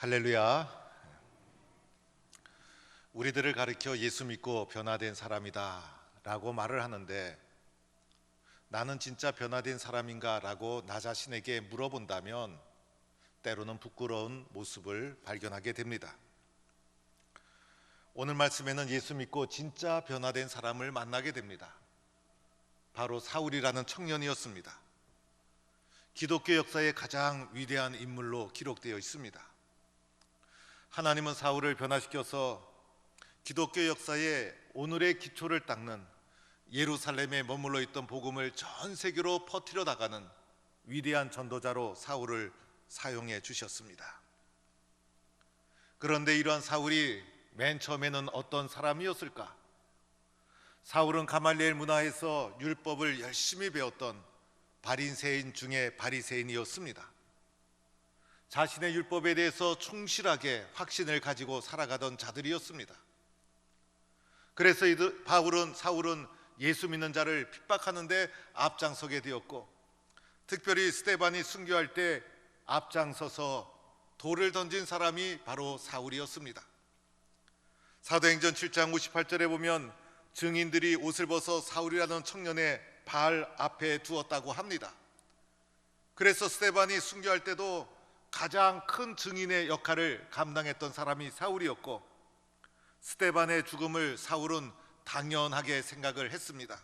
할렐루야. 우리들을 가리켜 예수 믿고 변화된 사람이다 라고 말을 하는데, 나는 진짜 변화된 사람인가 라고 나 자신에게 물어본다면 때로는 부끄러운 모습을 발견하게 됩니다. 오늘 말씀에는 예수 믿고 진짜 변화된 사람을 만나게 됩니다. 바로 사울이라는 청년이었습니다. 기독교 역사의 가장 위대한 인물로 기록되어 있습니다. 하나님은 사울을 변화시켜서 기독교 역사의 오늘의 기초를 닦는, 예루살렘에 머물러 있던 복음을 전 세계로 퍼뜨려 나가는 위대한 전도자로 사울을 사용해 주셨습니다. 그런데 이러한 사울이 맨 처음에는 어떤 사람이었을까? 사울은 가말리엘 문화에서 율법을 열심히 배웠던 바리새인 중에 바리새인이었습니다. 자신의 율법에 대해서 충실하게 확신을 가지고 살아가던 자들이었습니다. 그래서 사울은 예수 믿는 자를 핍박하는데 앞장서게 되었고, 특별히 스데반이 순교할 때 앞장서서 돌을 던진 사람이 바로 사울이었습니다. 사도행전 7장 58절에 보면 증인들이 옷을 벗어 사울이라는 청년의 발 앞에 두었다고 합니다. 그래서 스데반이 순교할 때도 가장 큰 증인의 역할을 감당했던 사람이 사울이었고, 스데반의 죽음을 사울은 당연하게 생각을 했습니다.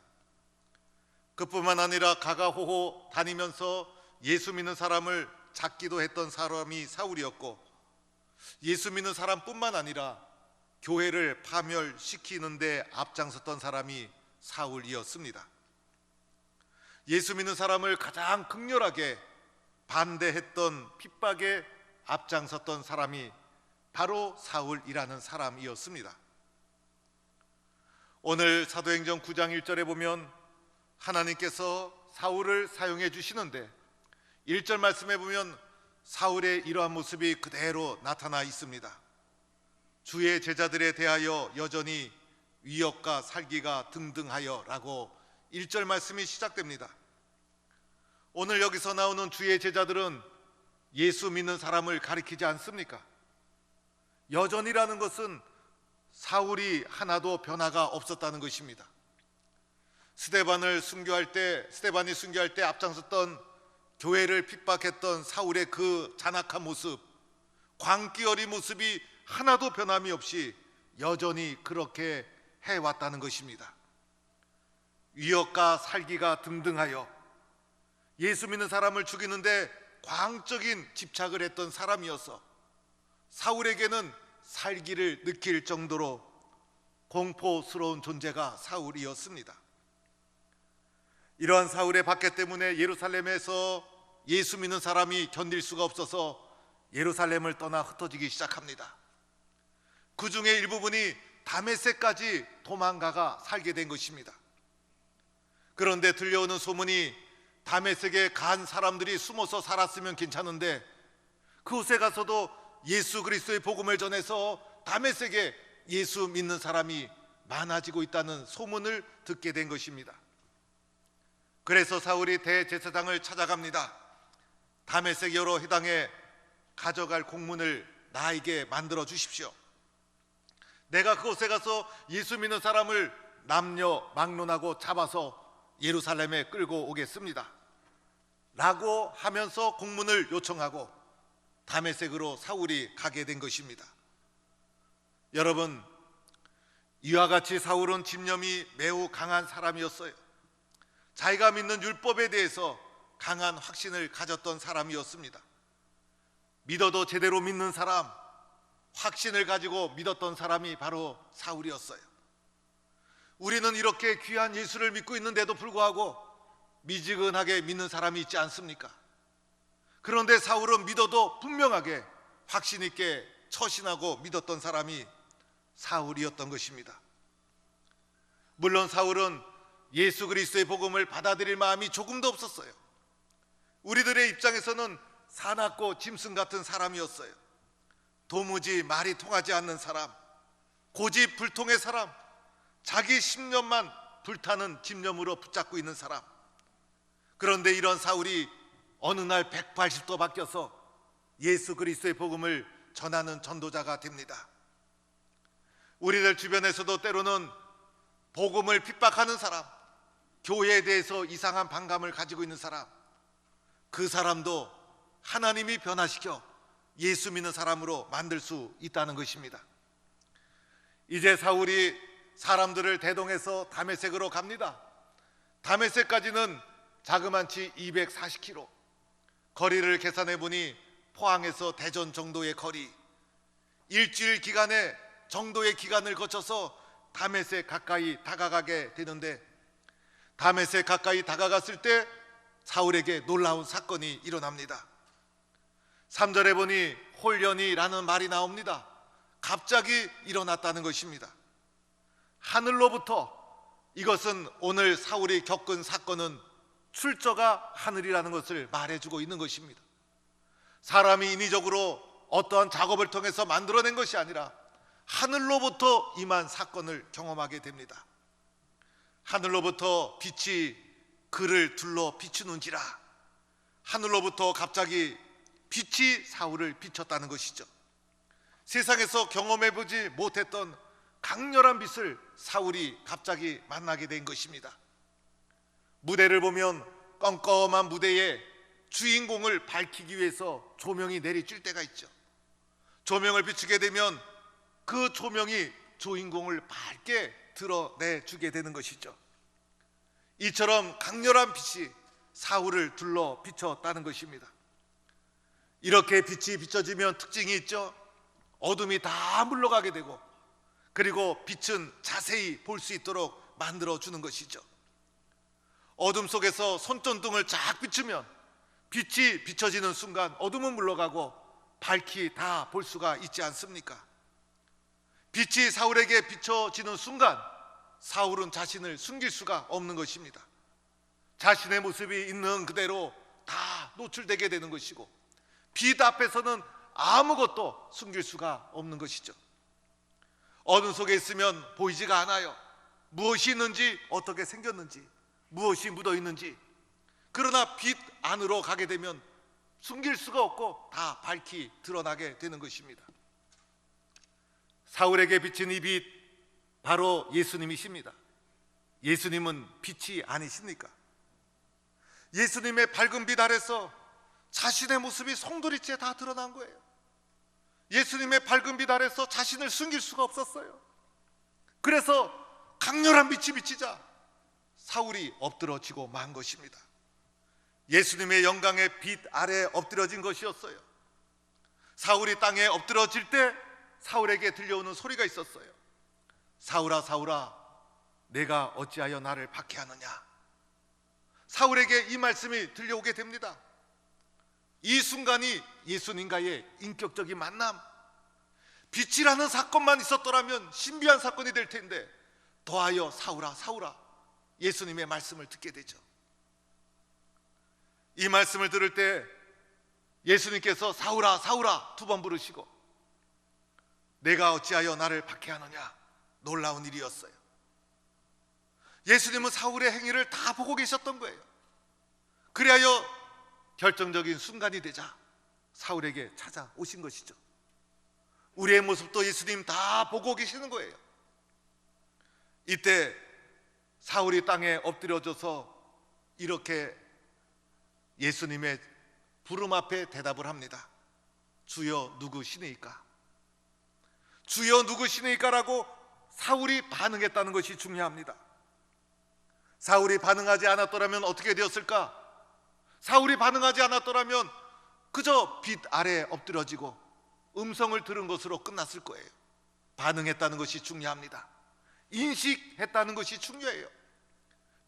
그뿐만 아니라 가가호호 다니면서 예수 믿는 사람을 찾기도 했던 사람이 사울이었고, 예수 믿는 사람뿐만 아니라 교회를 파멸시키는데 앞장섰던 사람이 사울이었습니다. 예수 믿는 사람을 가장 극렬하게 반대했던, 핍박에 앞장섰던 사람이 바로 사울이라는 사람이었습니다. 오늘 사도행전 9장 1절에 보면 하나님께서 사울을 사용해 주시는데, 1절 말씀에 보면 사울의 이러한 모습이 그대로 나타나 있습니다. 주의 제자들에 대하여 여전히 위협과 살기가 등등하여 라고 1절 말씀이 시작됩니다. 오늘 여기서 나오는 주의 제자들은 예수 믿는 사람을 가리키지 않습니까? 여전이라는 것은 사울이 하나도 변화가 없었다는 것입니다. 스데반이 순교할 때 앞장섰던, 교회를 핍박했던 사울의 그 잔악한 모습, 광기 어린 모습이 하나도 변함이 없이 여전히 그렇게 해왔다는 것입니다. 위협과 살기가 등등하여 예수 믿는 사람을 죽이는데 광적인 집착을 했던 사람이어서 사울에게는 살기를 느낄 정도로 공포스러운 존재가 사울이었습니다. 이러한 사울의 박해 때문에 예루살렘에서 예수 믿는 사람이 견딜 수가 없어서 예루살렘을 떠나 흩어지기 시작합니다. 그 중에 일부분이 다메섹까지 도망가가 살게 된 것입니다. 그런데 들려오는 소문이 다메섹에 간 사람들이 숨어서 살았으면 괜찮은데, 그곳에 가서도 예수 그리스도의 복음을 전해서 다메섹에 예수 믿는 사람이 많아지고 있다는 소문을 듣게 된 것입니다. 그래서 사울이 대제사장을 찾아갑니다. 다메섹 여러 회당에 가져갈 공문을 나에게 만들어 주십시오. 내가 그곳에 가서 예수 믿는 사람을 남녀 막론하고 잡아서 예루살렘에 끌고 오겠습니다 라고 하면서 공문을 요청하고 다메섹으로 사울이 가게 된 것입니다. 여러분, 이와 같이 사울은 집념이 매우 강한 사람이었어요. 자기가 믿는 율법에 대해서 강한 확신을 가졌던 사람이었습니다. 믿어도 제대로 믿는 사람, 확신을 가지고 믿었던 사람이 바로 사울이었어요. 우리는 이렇게 귀한 예수를 믿고 있는데도 불구하고 미지근하게 믿는 사람이 있지 않습니까? 그런데 사울은 믿어도 분명하게 확신 있게 처신하고 믿었던 사람이 사울이었던 것입니다. 물론 사울은 예수 그리스도의 복음을 받아들일 마음이 조금도 없었어요. 우리들의 입장에서는 사납고 짐승 같은 사람이었어요. 도무지 말이 통하지 않는 사람, 고집불통의 사람, 자기 신념만 불타는 집념으로 붙잡고 있는 사람. 그런데 이런 사울이 어느 날 180도 바뀌어서 예수 그리스도의 복음을 전하는 전도자가 됩니다. 우리들 주변에서도 때로는 복음을 핍박하는 사람, 교회에 대해서 이상한 반감을 가지고 있는 사람, 그 사람도 하나님이 변화시켜 예수 믿는 사람으로 만들 수 있다는 것입니다. 이제 사울이 사람들을 대동해서 다메섹으로 갑니다. 다메섹까지는 자그만치 240km, 거리를 계산해 보니 포항에서 대전 정도의 거리, 일주일 기간의 정도의 기간을 거쳐서 다메섹 가까이 다가가게 되는데, 다메섹 가까이 다가갔을 때 사울에게 놀라운 사건이 일어납니다. 3절에 보니 홀연이라는 말이 나옵니다. 갑자기 일어났다는 것입니다. 하늘로부터, 이것은 오늘 사울이 겪은 사건은 출처가 하늘이라는 것을 말해주고 있는 것입니다. 사람이 인위적으로 어떠한 작업을 통해서 만들어낸 것이 아니라 하늘로부터 임한 사건을 경험하게 됩니다. 하늘로부터 빛이 그를 둘러 비추는지라, 하늘로부터 갑자기 빛이 사울을 비췄다는 것이죠. 세상에서 경험해보지 못했던 강렬한 빛을 사울이 갑자기 만나게 된 것입니다. 무대를 보면 껌껌한 무대에 주인공을 밝히기 위해서 조명이 내리쬐 때가 있죠. 조명을 비추게 되면 그 조명이 주인공을 밝게 드러내주게 되는 것이죠. 이처럼 강렬한 빛이 사울을 둘러 비췄다는 것입니다. 이렇게 빛이 비춰지면 특징이 있죠. 어둠이 다 물러가게 되고, 그리고 빛은 자세히 볼 수 있도록 만들어주는 것이죠. 어둠 속에서 손전등을 쫙 비추면 빛이 비춰지는 순간 어둠은 물러가고 밝히 다 볼 수가 있지 않습니까? 빛이 사울에게 비춰지는 순간 사울은 자신을 숨길 수가 없는 것입니다. 자신의 모습이 있는 그대로 다 노출되게 되는 것이고, 빛 앞에서는 아무것도 숨길 수가 없는 것이죠. 어둠 속에 있으면 보이지가 않아요. 무엇이 있는지, 어떻게 생겼는지, 무엇이 묻어 있는지. 그러나 빛 안으로 가게 되면 숨길 수가 없고 다 밝히 드러나게 되는 것입니다. 사울에게 비친 이 빛, 바로 예수님이십니다. 예수님은 빛이 아니십니까? 예수님의 밝은 빛 아래서 자신의 모습이 송두리째 다 드러난 거예요. 예수님의 밝은 빛 아래서 자신을 숨길 수가 없었어요. 그래서 강렬한 빛이 비치자 사울이 엎드러지고 만 것입니다. 예수님의 영광의 빛 아래 엎드러진 것이었어요. 사울이 땅에 엎드러질 때 사울에게 들려오는 소리가 있었어요. 사울아, 사울아, 내가 어찌하여 나를 박해하느냐. 사울에게 이 말씀이 들려오게 됩니다. 이 순간이 예수님과의 인격적인 만남, 빛이라는 사건만 있었더라면 신비한 사건이 될 텐데, 더하여 사울아, 사울아, 예수님의 말씀을 듣게 되죠. 이 말씀을 들을 때 예수님께서 사울아, 사울아 두 번 부르시고, 내가 어찌하여 나를 박해하느냐. 놀라운 일이었어요. 예수님은 사울의 행위를 다 보고 계셨던 거예요. 그리하여 결정적인 순간이 되자 사울에게 찾아오신 것이죠. 우리의 모습도 예수님 다 보고 계시는 거예요. 이때 사울이 땅에 엎드려져서 이렇게 예수님의 부름 앞에 대답을 합니다. 주여 누구시니까? 주여 누구시니까라고 사울이 반응했다는 것이 중요합니다. 사울이 반응하지 않았더라면 어떻게 되었을까? 사울이 반응하지 않았더라면 그저 빛 아래에 엎드려지고 음성을 들은 것으로 끝났을 거예요. 반응했다는 것이 중요합니다. 인식했다는 것이 중요해요.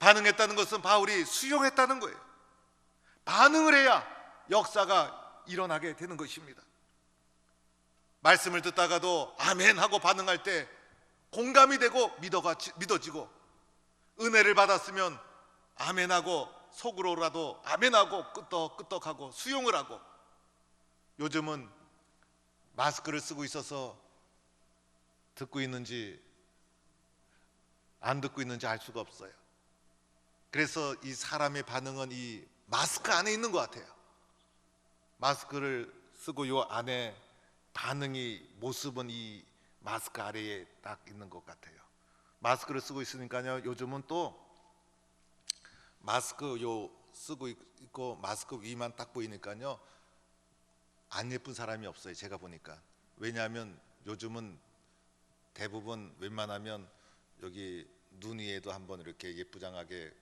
반응했다는 것은 바울이 수용했다는 거예요. 반응을 해야 역사가 일어나게 되는 것입니다. 말씀을 듣다가도 아멘 하고 반응할 때 공감이 되고 믿어지고, 은혜를 받았으면 아멘하고 속으로라도 아멘하고 끄떡끄떡하고 수용을 하고, 요즘은 마스크를 쓰고 있어서 듣고 있는지 안 듣고 있는지 알 수가 없어요. 그래서 이 사람의 반응은 이 마스크 안에 있는 것 같아요. 마스크를 쓰고 요 안에 반응이 모습은 이 마스크 아래에 딱 있는 것 같아요. 마스크를 쓰고 있으니까요. 요즘은 또 마스크 요 쓰고 있고 마스크 위만 딱 보이니까요. 안 예쁜 사람이 없어요. 제가 보니까. 왜냐하면 요즘은 대부분 웬만하면 여기 눈 위에도 한번 이렇게 예쁘장하게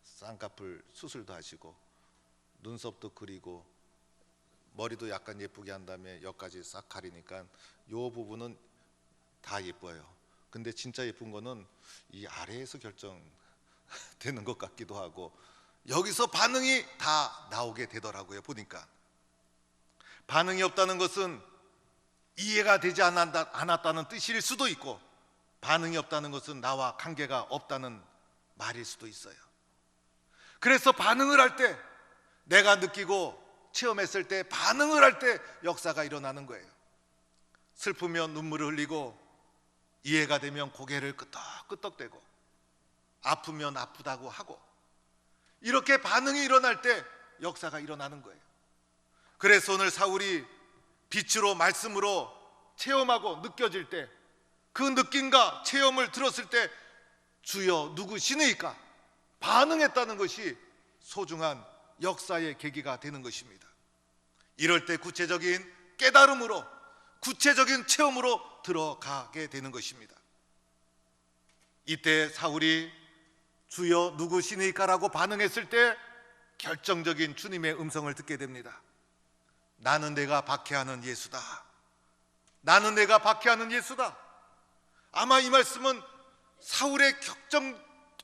쌍꺼풀 수술도 하시고 눈썹도 그리고 머리도 약간 예쁘게 한 다음에 여기까지 싹 가리니까 요 부분은 다 예뻐요. 근데 진짜 예쁜 거는 이 아래에서 결정되는 것 같기도 하고 여기서 반응이 다 나오게 되더라고요. 보니까 반응이 없다는 것은 이해가 되지 않았다는 뜻일 수도 있고 반응이 없다는 것은 나와 관계가 없다는 말일 수도 있어요. 그래서 반응을 할 때 내가 느끼고 체험했을 때 반응을 할 때 역사가 일어나는 거예요. 슬프면 눈물을 흘리고 이해가 되면 고개를 끄덕끄덕대고 아프면 아프다고 하고 이렇게 반응이 일어날 때 역사가 일어나는 거예요. 그래서 오늘 사울이 빛으로 말씀으로 체험하고 느껴질 때 그 느낌과 체험을 들었을 때 주여 누구시니까 반응했다는 것이 소중한 역사의 계기가 되는 것입니다. 이럴 때 구체적인 깨달음으로 구체적인 체험으로 들어가게 되는 것입니다. 이때 사울이 주여 누구시니까라고 반응했을 때 결정적인 주님의 음성을 듣게 됩니다. 나는 내가 박해하는 예수다. 나는 내가 박해하는 예수다. 아마 이 말씀은 사울의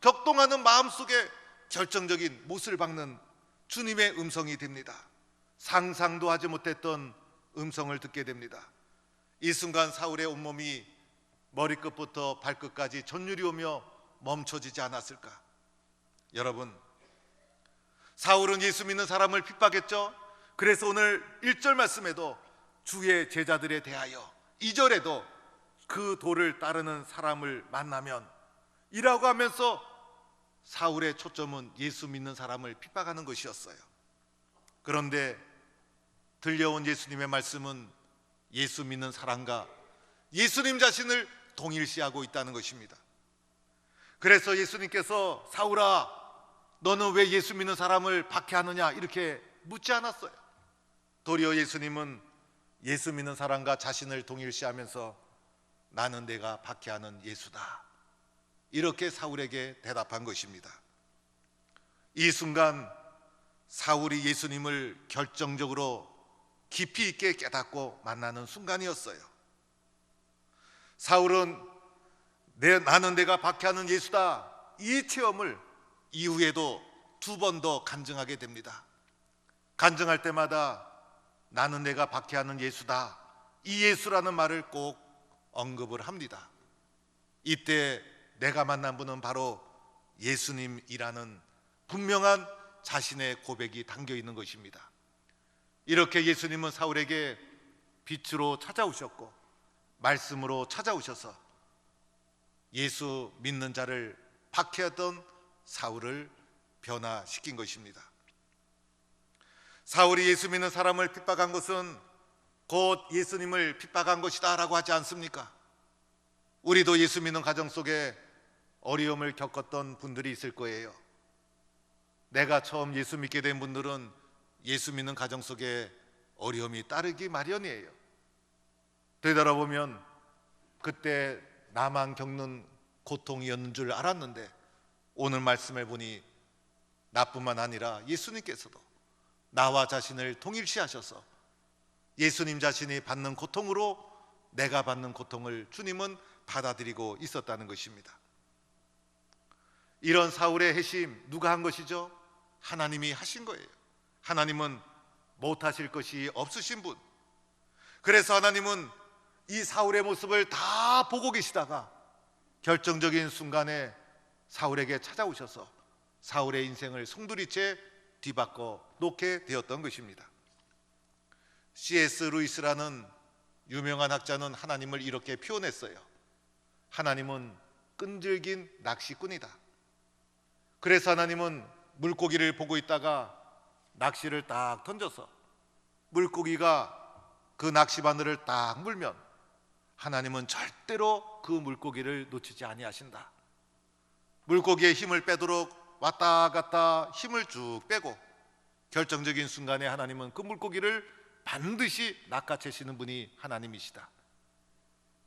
격동하는 마음속에 결정적인 못을 박는 주님의 음성이 됩니다. 상상도 하지 못했던 음성을 듣게 됩니다. 이 순간 사울의 온몸이 머리끝부터 발끝까지 전율이 오며 멈춰지지 않았을까? 여러분, 사울은 예수 믿는 사람을 핍박했죠. 그래서 오늘 1절 말씀에도 주의 제자들에 대하여 2절에도 그 도를 따르는 사람을 만나면 이라고 하면서 사울의 초점은 예수 믿는 사람을 핍박하는 것이었어요. 그런데 들려온 예수님의 말씀은 예수 믿는 사람과 예수님 자신을 동일시하고 있다는 것입니다. 그래서 예수님께서 사울아 너는 왜 예수 믿는 사람을 박해하느냐 이렇게 묻지 않았어요. 도리어 예수님은 예수 믿는 사람과 자신을 동일시하면서 나는 내가 박해하는 예수다 이렇게 사울에게 대답한 것입니다. 이 순간 사울이 예수님을 결정적으로 깊이 있게 깨닫고 만나는 순간이었어요. 사울은 나는 내가 박해하는 예수다 이 체험을 이후에도 2번 더 간증하게 됩니다. 간증할 때마다 나는 내가 박해하는 예수다 이 예수라는 말을 꼭 언급을 합니다. 이때 내가 만난 분은 바로 예수님이라는 분명한 자신의 고백이 담겨 있는 것입니다. 이렇게 예수님은 사울에게 빛으로 찾아오셨고 말씀으로 찾아오셔서 예수 믿는 자를 박해하던 사울을 변화시킨 것입니다. 사울이 예수 믿는 사람을 핍박한 것은 곧 예수님을 핍박한 것이다 라고 하지 않습니까? 우리도 예수 믿는 가정 속에 어려움을 겪었던 분들이 있을 거예요. 내가 처음 예수 믿게 된 분들은 예수 믿는 가정 속에 어려움이 따르기 마련이에요. 되돌아보면 그때 나만 겪는 고통이었는 줄 알았는데 오늘 말씀을 보니 나뿐만 아니라 예수님께서도 나와 자신을 동일시하셔서 예수님 자신이 받는 고통으로 내가 받는 고통을 주님은 받아들이고 있었다는 것입니다. 이런 사울의 회심 누가 한 것이죠? 하나님이 하신 거예요. 하나님은 못하실 것이 없으신 분. 그래서 하나님은 이 사울의 모습을 다 보고 계시다가 결정적인 순간에 사울에게 찾아오셔서 사울의 인생을 송두리째 뒤바꿔 놓게 되었던 것입니다. C.S. 루이스라는 유명한 학자는 하나님을 이렇게 표현했어요. 하나님은 끈질긴 낚시꾼이다. 그래서 하나님은 물고기를 보고 있다가 낚시를 딱 던져서 물고기가 그 낚시바늘을 딱 물면 하나님은 절대로 그 물고기를 놓치지 아니하신다. 물고기의 힘을 빼도록 왔다 갔다 힘을 쭉 빼고 결정적인 순간에 하나님은 그 물고기를 반드시 낚아채시는 분이 하나님이시다.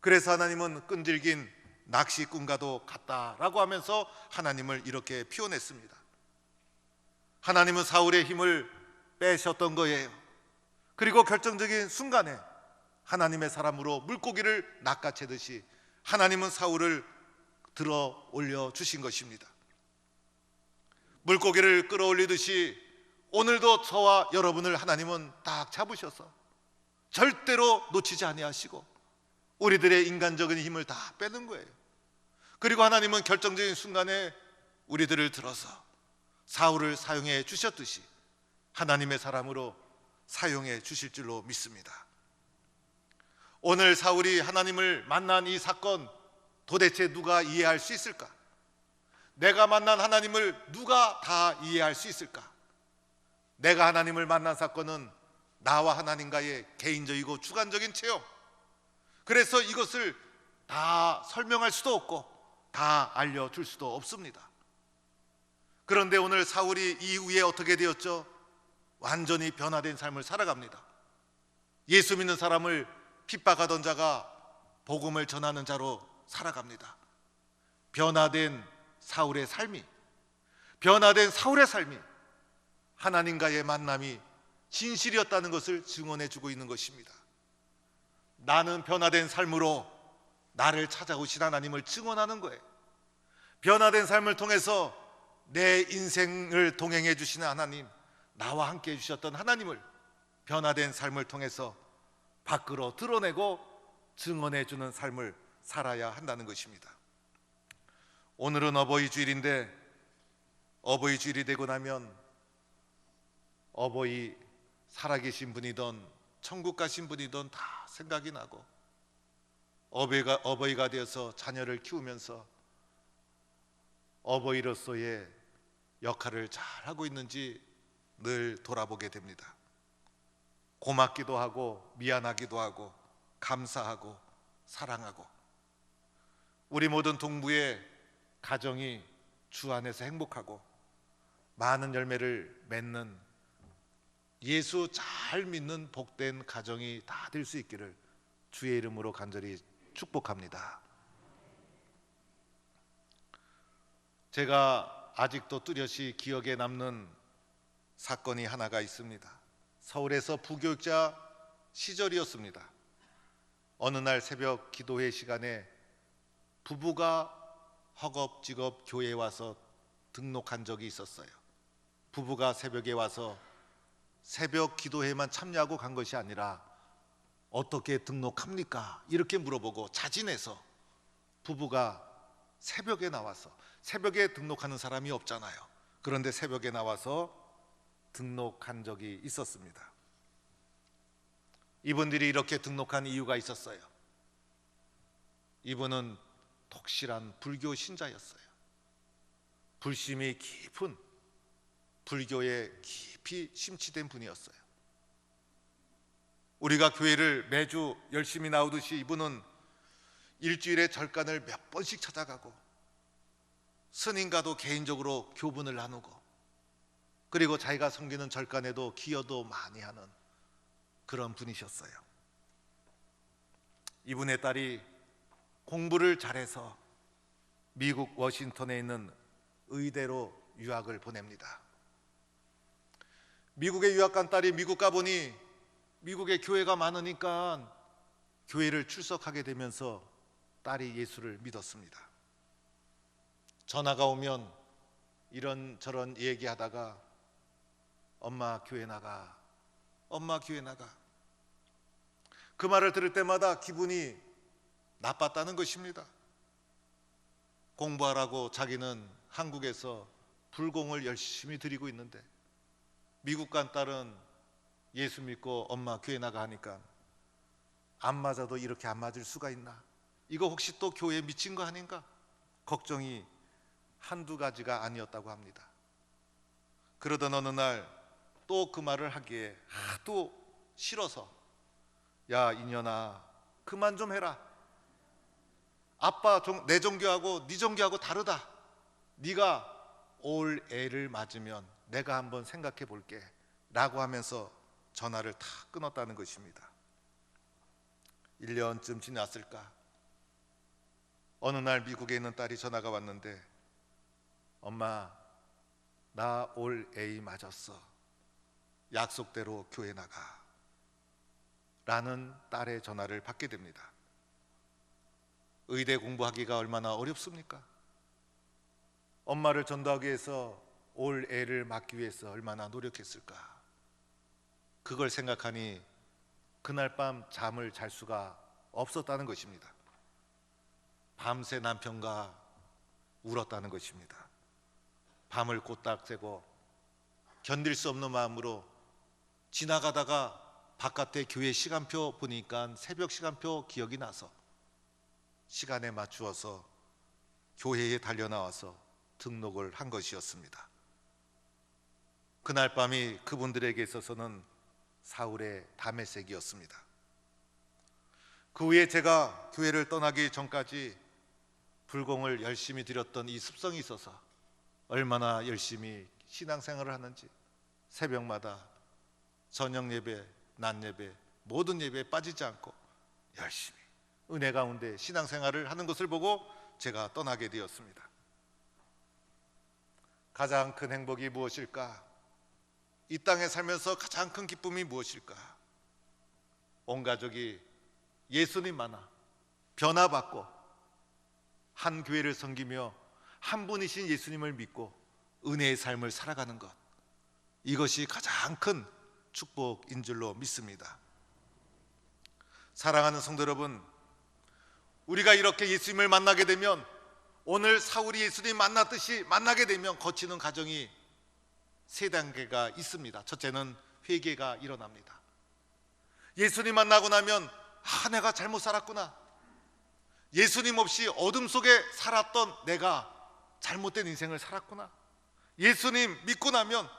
그래서 하나님은 끈질긴 낚시꾼과도 같다라고 하면서 하나님을 이렇게 표현했습니다. 하나님은 사울의 힘을 빼셨던 거예요. 그리고 결정적인 순간에 하나님의 사람으로 물고기를 낚아채듯이 하나님은 사울을 들어 올려 주신 것입니다. 물고기를 끌어올리듯이 오늘도 저와 여러분을 하나님은 딱 잡으셔서 절대로 놓치지 아니하시고 우리들의 인간적인 힘을 다 빼는 거예요. 그리고 하나님은 결정적인 순간에 우리들을 들어서 사울을 사용해 주셨듯이 하나님의 사람으로 사용해 주실 줄로 믿습니다. 오늘 사울이 하나님을 만난 이 사건 도대체 누가 이해할 수 있을까? 내가 만난 하나님을 누가 다 이해할 수 있을까? 내가 하나님을 만난 사건은 나와 하나님과의 개인적이고 주관적인 체험. 그래서 이것을 다 설명할 수도 없고 다 알려줄 수도 없습니다. 그런데 오늘 사울이 이후에 어떻게 되었죠? 완전히 변화된 삶을 살아갑니다. 예수 믿는 사람을 핍박하던 자가 복음을 전하는 자로 살아갑니다. 변화된 사울의 삶이 하나님과의 만남이 진실이었다는 것을 증언해 주고 있는 것입니다. 나는 변화된 삶으로 나를 찾아오신 하나님을 증언하는 거예요. 변화된 삶을 통해서 내 인생을 동행해 주시는 하나님, 나와 함께 해주셨던 하나님을 변화된 삶을 통해서 밖으로 드러내고 증언해 주는 삶을 살아야 한다는 것입니다. 오늘은 어버이 주일인데 어버이 주일이 되고 나면 어버이 살아계신 분이든 천국 가신 분이든 다 생각이 나고 어버이가 되어서 자녀를 키우면서 어버이로서의 역할을 잘 하고 있는지 늘 돌아보게 됩니다. 고맙기도 하고 미안하기도 하고 감사하고 사랑하고 우리 모든 동부의 가정이 주 안에서 행복하고 많은 열매를 맺는 예수 잘 믿는 복된 가정이 다 될 수 있기를 주의 이름으로 간절히 축복합니다. 제가 아직도 뚜렷이 기억에 남는 사건이 하나가 있습니다. 서울에서 부교육자 시절이었습니다. 어느 날 새벽 기도회 시간에 부부가 허겁지겁 교회에 와서 등록한 적이 있었어요. 부부가 새벽에 와서 새벽 기도회만 참여하고 간 것이 아니라 어떻게 등록합니까? 이렇게 물어보고 자진해서 부부가 새벽에 나와서, 새벽에 등록하는 사람이 없잖아요. 그런데 새벽에 나와서 등록한 적이 있었습니다. 이분들이 이렇게 등록한 이유가 있었어요. 이분은 독실한 불교 신자였어요. 불심이 깊은 불교에 깊이 심취된 분이었어요. 우리가 교회를 매주 열심히 나오듯이 이분은 일주일에 절간을 몇 번씩 찾아가고 스님과도 개인적으로 교분을 나누고 그리고 자기가 섬기는 절간에도 기여도 많이 하는 그런 분이셨어요. 이분의 딸이 공부를 잘해서 미국 워싱턴에 있는 의대로 유학을 보냅니다. 미국에 유학 간 딸이 미국 가보니 미국에 교회가 많으니까 교회를 출석하게 되면서 딸이 예수를 믿었습니다. 전화가 오면 이런저런 얘기하다가 엄마 교회 나가, 엄마 교회 나가. 그 말을 들을 때마다 기분이 나빴다는 것입니다. 공부하라고 자기는 한국에서 불공을 열심히 드리고 있는데 미국 간 딸은 예수 믿고 엄마 교회 나가 하니까 안 맞아도 이렇게 안 맞을 수가 있나? 이거 혹시 또 교회에 미친 거 아닌가? 걱정이 한두 가지가 아니었다고 합니다. 그러던 어느 날 또 그 말을 하기에 하도 싫어서 야 이년아, 그만 좀 해라. 아빠 내 종교하고 네 종교하고 다르다. 네가 올 애를 맞으면 내가 한번 생각해 볼게 라고 하면서 전화를 다 끊었다는 것입니다. 1년쯤 지났을까, 어느 날 미국에 있는 딸이 전화가 왔는데, 엄마, 나 올 A 맞았어. 약속대로 교회 나가 라는 딸의 전화를 받게 됩니다. 의대 공부하기가 얼마나 어렵습니까? 엄마를 전도하기 위해서 올 A를 맞기 위해서 얼마나 노력했을까? 그걸 생각하니 그날 밤 잠을 잘 수가 없었다는 것입니다. 밤새 남편과 울었다는 것입니다. 밤을 꼬딱 새고 견딜 수 없는 마음으로 지나가다가 바깥에 교회 시간표 보니까 새벽 시간표 기억이 나서 시간에 맞추어서 교회에 달려나와서 등록을 한 것이었습니다. 그날 밤이 그분들에게 있어서는 사울의 다메섹이었습니다. 그 후에 제가 교회를 떠나기 전까지 불공을 열심히 드렸던 이 습성이 있어서 얼마나 열심히 신앙생활을 하는지, 새벽마다 저녁 예배, 낮 예배, 모든 예배에 빠지지 않고 열심히 은혜 가운데 신앙생활을 하는 것을 보고 제가 떠나게 되었습니다. 가장 큰 행복이 무엇일까? 이 땅에 살면서 가장 큰 기쁨이 무엇일까? 온 가족이 예수님 만나 변화받고 한 교회를 섬기며 한 분이신 예수님을 믿고 은혜의 삶을 살아가는 것, 이것이 가장 큰 축복인 줄로 믿습니다. 사랑하는 성도 여러분, 우리가 이렇게 예수님을 만나게 되면, 오늘 사울이 예수님 만났듯이 만나게 되면 거치는 과정이 세 단계가 있습니다. 첫째는 회개가 일어납니다. 예수님 만나고 나면 내가 잘못 살았구나, 예수님 없이 어둠 속에 살았던 내가 잘못된 인생을 살았구나. 예수님 믿고 나면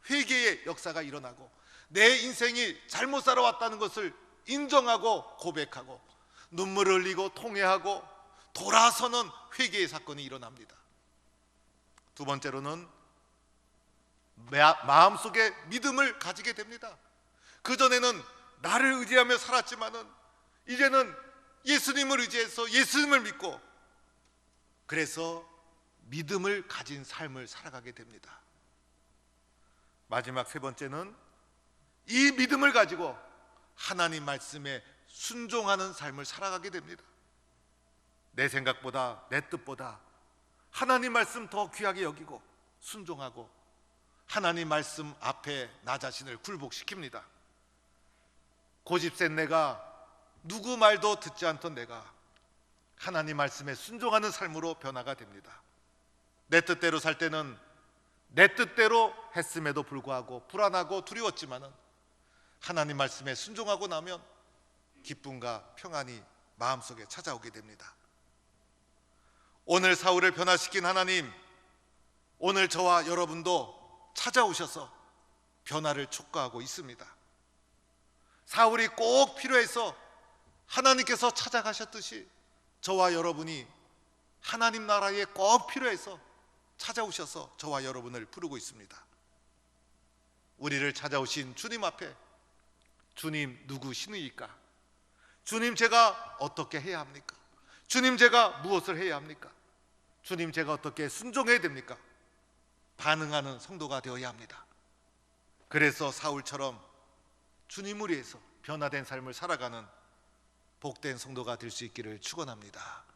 회개의 역사가 일어나고 내 인생이 잘못 살아왔다는 것을 인정하고 고백하고 눈물을 흘리고 통회하고 돌아서는 회개의 사건이 일어납니다. 두 번째로는 마음속에 믿음을 가지게 됩니다. 그전에는 나를 의지하며 살았지만은 이제는 예수님을 의지해서 예수님을 믿고, 그래서 믿음을 가진 삶을 살아가게 됩니다. 마지막 세 번째는 이 믿음을 가지고 하나님 말씀에 순종하는 삶을 살아가게 됩니다. 내 생각보다 내 뜻보다 하나님 말씀 더 귀하게 여기고 순종하고 하나님 말씀 앞에 나 자신을 굴복시킵니다. 고집센 내가, 누구 말도 듣지 않던 내가 하나님 말씀에 순종하는 삶으로 변화가 됩니다. 내 뜻대로 살 때는 내 뜻대로 했음에도 불구하고 불안하고 두려웠지만은 하나님 말씀에 순종하고 나면 기쁨과 평안이 마음속에 찾아오게 됩니다. 오늘 사울을 변화시킨 하나님, 오늘 저와 여러분도 찾아오셔서 변화를 촉구하고 있습니다. 사울이 꼭 필요해서 하나님께서 찾아가셨듯이 저와 여러분이 하나님 나라에 꼭 필요해서 찾아오셔서 저와 여러분을 부르고 있습니다. 우리를 찾아오신 주님 앞에, 주님 누구시니까? 주님 제가 어떻게 해야 합니까? 주님 제가 무엇을 해야 합니까? 주님 제가 어떻게 순종해야 됩니까? 반응하는 성도가 되어야 합니다. 그래서 사울처럼 주님을 위해서 변화된 삶을 살아가는 복된 성도가 될 수 있기를 축원합니다.